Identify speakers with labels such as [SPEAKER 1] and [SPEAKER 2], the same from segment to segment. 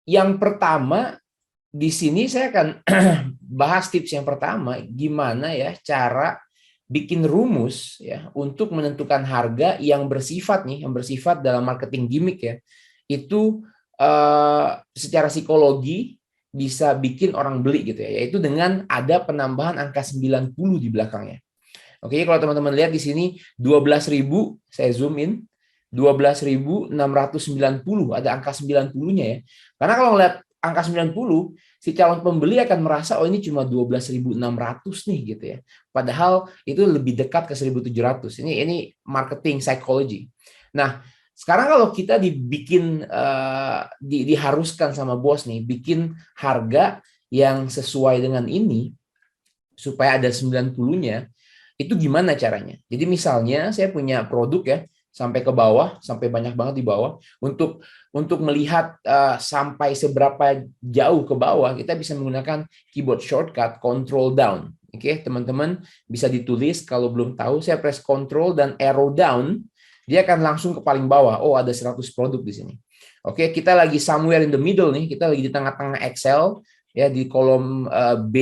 [SPEAKER 1] Yang pertama, di sini saya akan bahas tips yang pertama, gimana ya cara bikin rumus ya untuk menentukan harga yang bersifat nih, yang bersifat dalam marketing gimmick ya. Itu secara psikologi bisa bikin orang beli gitu ya, yaitu dengan ada penambahan angka 90 di belakangnya. Oke, kalau teman-teman lihat di sini 12.000, saya zoom in, 12.690, ada angka 90-nya ya. Karena kalau ngeliat angka 90, si calon pembeli akan merasa, oh ini cuma 12.600 nih gitu ya. Padahal itu lebih dekat ke 1.700. Ini marketing psychology. Nah, sekarang kalau kita dibikin diharuskan sama bos nih, bikin harga yang sesuai dengan ini supaya ada 90-nya, itu gimana caranya? Jadi misalnya saya punya produk ya, sampai ke bawah, sampai banyak banget di bawah. Untuk melihat sampai seberapa jauh ke bawah, kita bisa menggunakan keyboard shortcut Control Down. Oke, teman-teman bisa ditulis. Kalau belum tahu, saya press Control dan arrow down, dia akan langsung ke paling bawah. Oh, ada 100 produk di sini. Oke, kita lagi somewhere in the middle nih. Kita lagi di tengah-tengah Excel ya, di kolom B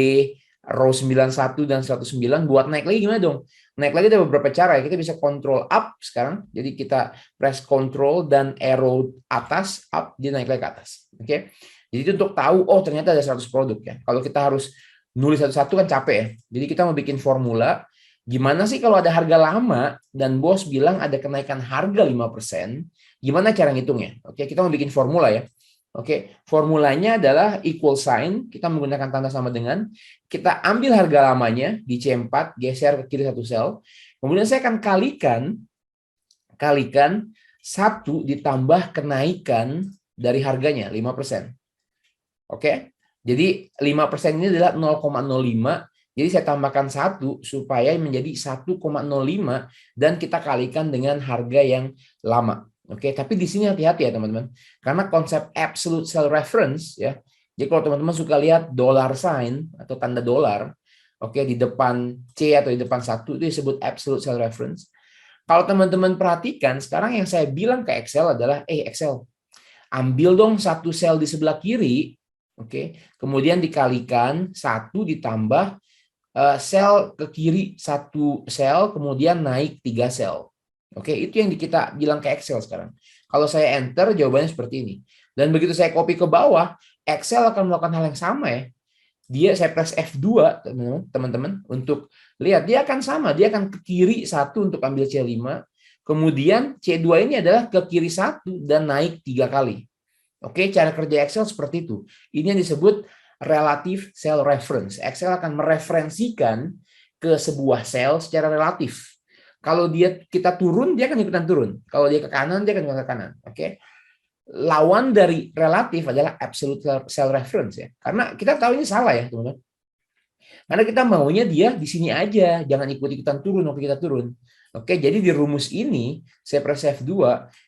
[SPEAKER 1] row 91 dan 109. Buat naik lagi gimana dong? Naik lagi ada beberapa cara ya. Kita bisa control up sekarang. Jadi kita press control dan arrow atas, up, dia naik lagi ke atas. Oke. Jadi itu untuk tahu, oh ternyata ada 100 produk ya. Kalau kita harus nulis satu-satu kan capek ya. Jadi kita mau bikin formula, gimana sih kalau ada harga lama dan bos bilang ada kenaikan harga 5%, gimana cara ngitungnya? Oke, kita mau bikin formula ya. Oke, formulanya adalah equal sign, kita menggunakan tanda sama dengan, kita ambil harga lamanya di C4, geser ke kiri satu sel, kemudian saya akan kalikan 1 ditambah kenaikan dari harganya 5%. Oke, jadi 5% ini adalah 0,05, jadi saya tambahkan 1 supaya menjadi 1,05 dan kita kalikan dengan harga yang lama. Oke, tapi di sini hati-hati ya teman-teman, karena konsep absolute sell reference ya. Jadi kalau teman-teman suka lihat dollar sign atau tanda dolar, oke di depan C atau di depan 1 itu disebut absolute sell reference. Kalau teman-teman perhatikan, sekarang yang saya bilang ke Excel adalah, Excel, ambil dong 1 sel di sebelah kiri, oke, kemudian dikalikan 1 ditambah sel ke kiri 1 sel, kemudian naik 3 sel. Oke, itu yang kita bilang ke Excel sekarang. Kalau saya enter, jawabannya seperti ini. Dan begitu saya copy ke bawah, Excel akan melakukan hal yang sama ya. Saya press F2, teman-teman, untuk lihat. Dia akan sama, dia akan ke kiri 1 untuk ambil C5, kemudian C2 ini adalah ke kiri 1 dan naik 3 kali. Oke, cara kerja Excel seperti itu. Ini yang disebut relative cell reference. Excel akan mereferensikan ke sebuah sel secara relatif. Kalau kita turun, dia akan ikutan turun. Kalau dia ke kanan, dia akan ikutan ke kanan. Oke. Lawan dari relatif adalah absolute cell reference ya. Karena kita tahu ini salah ya, teman-teman. Karena kita maunya dia di sini aja, jangan ikut-ikutan turun waktu kita turun. Oke, jadi di rumus ini saya press F2,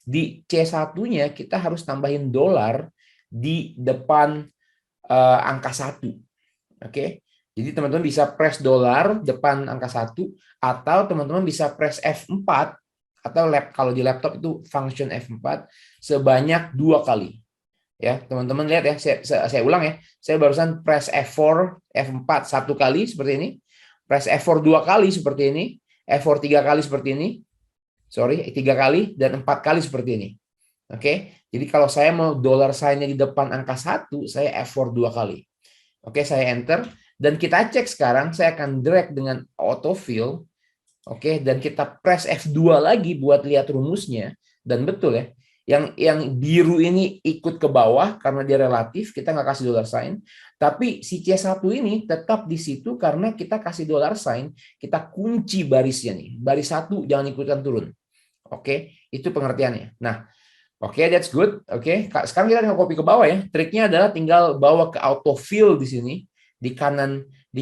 [SPEAKER 1] di C1-nya kita harus tambahin dolar di depan angka 1. Oke. Jadi teman-teman bisa press dolar depan angka 1 atau teman-teman bisa press F4 atau kalau di laptop itu function F4 sebanyak 2 kali. Ya, teman-teman lihat ya, saya ulang ya. Saya barusan press F4, F4 1 kali seperti ini. Press F4 2 kali seperti ini, F4 3 kali seperti ini. Sorry, 3 kali dan 4 kali seperti ini. Oke. Jadi kalau saya mau dollar sign-nya di depan angka 1, saya F4 2 kali. Oke, saya enter dan kita cek sekarang, saya akan drag dengan autofill. Oke, dan kita press F2 lagi buat lihat rumusnya dan betul ya. Yang biru ini ikut ke bawah karena dia relatif, kita nggak kasih dollar sign. Tapi si C1 ini tetap di situ karena kita kasih dollar sign, kita kunci barisnya nih. Baris 1 jangan ikutan turun. Oke, itu pengertiannya. Nah, oke, that's good. Oke, sekarang kita tinggal copy ke bawah ya. Triknya adalah tinggal bawa ke autofill di sini. Di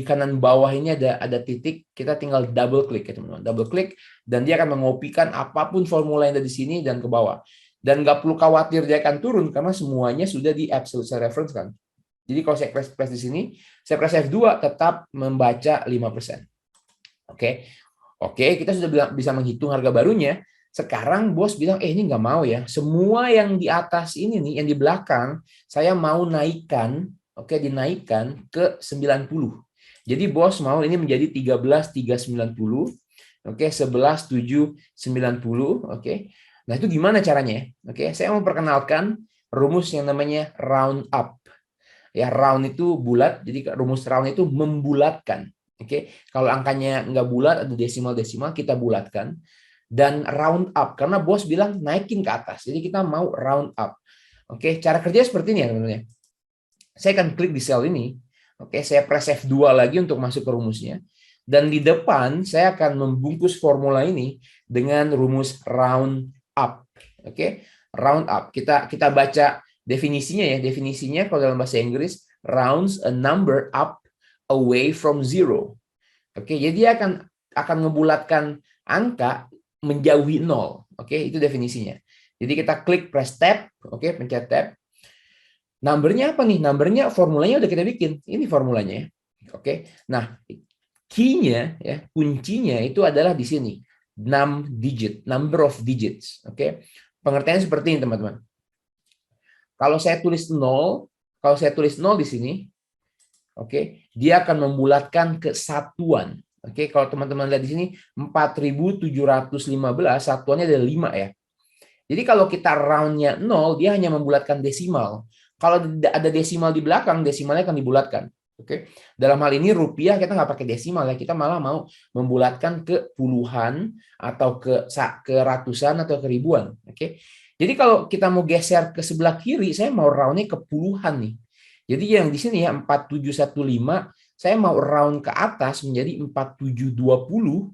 [SPEAKER 1] kanan bawah ini ada titik. Kita tinggal double klik ya teman-teman. Double klik dan dia akan mengopikan apapun formula yang ada di sini dan ke bawah. Dan nggak perlu khawatir dia akan turun karena semuanya sudah di absolute cell reference kan. Jadi kalau saya press di sini, saya press F2 tetap membaca 5%. Oke. Oke, kita sudah bisa menghitung harga barunya. Sekarang bos bilang, ini nggak mau ya. Semua yang di atas ini nih, yang di belakang, saya mau naikkan, oke, dinaikkan ke 90. Jadi bos mau ini menjadi 13.390, oke, 11.790, oke. Nah itu gimana caranya? Oke, saya mau perkenalkan rumus yang namanya round up. Ya, round itu bulat, jadi rumus round itu membulatkan. Oke, kalau angkanya nggak bulat, ada desimal-desimal, kita bulatkan. Dan round up, karena bos bilang naikin ke atas, jadi kita mau round up. Oke, cara kerja seperti ini ya teman-teman. Saya akan klik di sel ini. Oke, saya press F2 lagi untuk masuk ke rumusnya. Dan di depan, saya akan membungkus formula ini dengan rumus round up. Oke, round up. Kita baca definisinya ya. Definisinya kalau dalam bahasa Inggris, rounds a number up away from zero. Oke, jadi dia akan ngebulatkan angka menjauhi nol. Oke, itu definisinya. Jadi kita klik press tab, oke, pencet tab. Numbernya apa nih? Numbernya formulanya udah kita bikin. Ini formulanya ya. Oke. Nah, key-nya ya, kuncinya itu adalah di sini. 6 digit, number of digits. Oke. Pengertiannya seperti ini, teman-teman. Kalau saya tulis 0, kalau saya tulis 0 di sini, oke, dia akan membulatkan ke satuan. Oke, kalau teman-teman lihat di sini 4.715, satuannya ada 5 ya. Jadi kalau kita roundnya 0, dia hanya membulatkan desimal. Kalau ada desimal di belakang, desimalnya akan dibulatkan. Oke. Dalam hal ini rupiah kita nggak pakai desimal ya, kita malah mau membulatkan ke puluhan atau ke ratusan atau ke ribuan. Oke. Jadi kalau kita mau geser ke sebelah kiri, saya mau roundnya ke puluhan nih. Jadi yang di sini ya 4715, saya mau round ke atas menjadi 4720.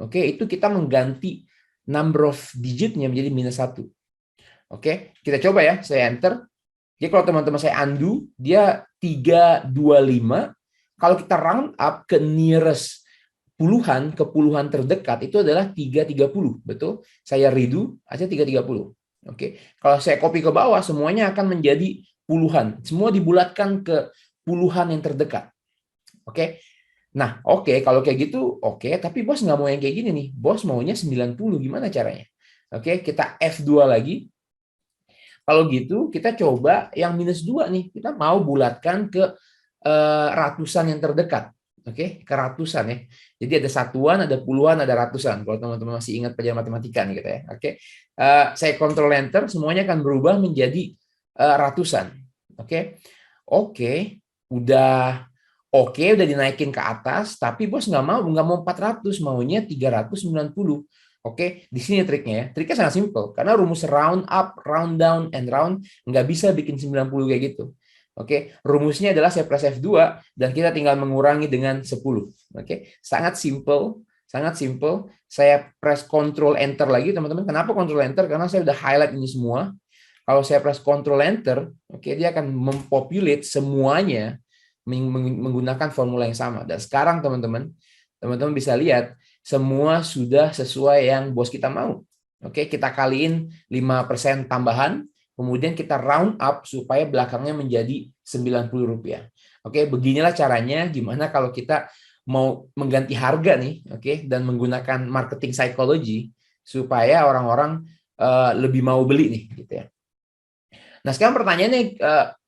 [SPEAKER 1] Oke, itu kita mengganti number of digitnya menjadi -1. Oke, kita coba ya, saya enter. Jadi kalau teman-teman saya undo, dia 325. Kalau kita round up ke nearest puluhan, ke puluhan terdekat, itu adalah 330. Betul? Saya redo, aja 330. Oke, kalau saya copy ke bawah, semuanya akan menjadi puluhan. Semua dibulatkan ke puluhan yang terdekat. Oke, nah oke, kalau kayak gitu, oke. Tapi bos nggak mau yang kayak gini nih. Bos maunya 90, gimana caranya? Oke, kita F2 lagi. Kalau gitu, kita coba yang -2 nih. Kita mau bulatkan ke ratusan yang terdekat. Oke, ke ratusan ya. Jadi ada satuan, ada puluhan, ada ratusan. Kalau teman-teman masih ingat pelajaran matematika nih gitu ya. Oke, saya Ctrl Enter, semuanya akan berubah menjadi ratusan. Oke, oke, udah udah dinaikin ke atas, tapi bos nggak mau 400, maunya 390. Oke, di sini triknya ya. Triknya sangat simpel, karena rumus round up, round down, and round nggak bisa bikin 90 kayak gitu. Oke, rumusnya adalah saya press F2 dan kita tinggal mengurangi dengan 10. Oke, sangat simple, sangat simple. Saya press Ctrl Enter lagi, teman-teman. Kenapa Ctrl Enter? Karena saya udah highlight ini semua. Kalau saya press Ctrl Enter, oke, dia akan mempopulate semuanya menggunakan formula yang sama. Dan sekarang teman-teman bisa lihat semua sudah sesuai yang bos kita mau. Oke, kita kaliin 5% tambahan, kemudian kita round up supaya belakangnya menjadi Rp90. Oke, beginilah caranya gimana kalau kita mau mengganti harga nih, oke, dan menggunakan marketing psychology supaya orang-orang lebih mau beli nih gitu ya. Nah, sekarang pertanyaannya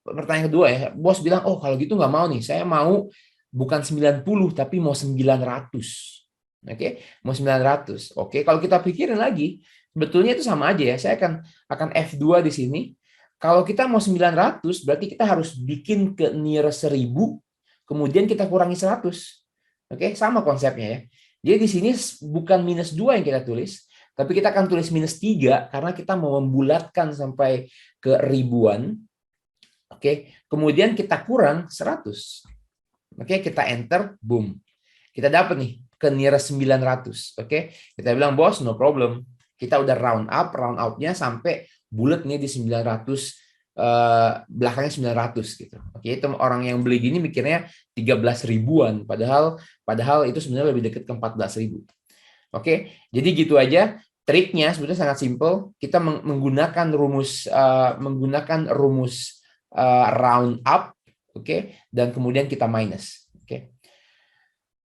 [SPEAKER 1] pertanyaan kedua ya. Bos bilang, "Oh, kalau gitu nggak mau nih. Saya mau bukan 90 tapi mau 900." Oke, mau 900. Oke, kalau kita pikirin lagi, sebetulnya itu sama aja ya. Saya akan F2 di sini. Kalau kita mau 900, berarti kita harus bikin ke near 1000, kemudian kita kurangi 100. Oke, sama konsepnya ya. Jadi di sini bukan -2 yang kita tulis, tapi kita akan tulis -3 karena kita mau membulatkan sampai ke ribuan. Oke, kemudian kita kurang 100. Oke, kita enter, boom. Kita dapat nih ke nearest 900. Oke, kita bilang bos, no problem. Kita udah round out-nya sampai bulat nih di 900, belakangnya 900 gitu. Oke, itu orang yang beli gini mikirnya 13 ribuan, padahal itu sebenarnya lebih dekat ke 14 ribu. Oke, jadi gitu aja. Triknya sebetulnya sangat simpel. Kita menggunakan rumus round up, oke, dan kemudian kita minus. Oke.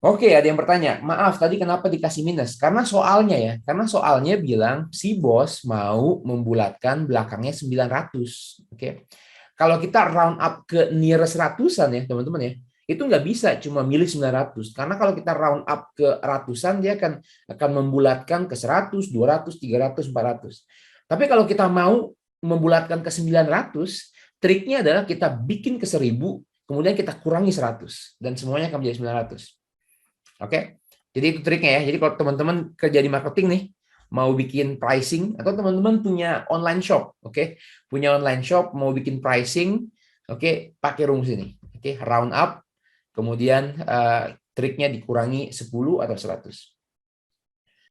[SPEAKER 1] Oke, ada yang bertanya, maaf tadi kenapa dikasih minus? Karena soalnya ya, karena soalnya bilang si bos mau membulatkan belakangnya 900. Oke. Kalau kita round up ke nearest ratusan ya, teman-teman ya, itu nggak bisa cuma milih 900. Karena kalau kita round up ke ratusan, dia akan membulatkan ke 100, 200, 300, 400. Tapi kalau kita mau membulatkan ke 900, triknya adalah kita bikin ke 1000, kemudian kita kurangi 100. Dan semuanya akan menjadi 900. Oke, jadi itu triknya ya. Jadi kalau teman-teman kerja di marketing nih, mau bikin pricing atau teman-teman punya online shop, oke, punya online shop mau bikin pricing, oke, pakai rumus ini, oke, round up, kemudian triknya dikurangi 10 atau 100.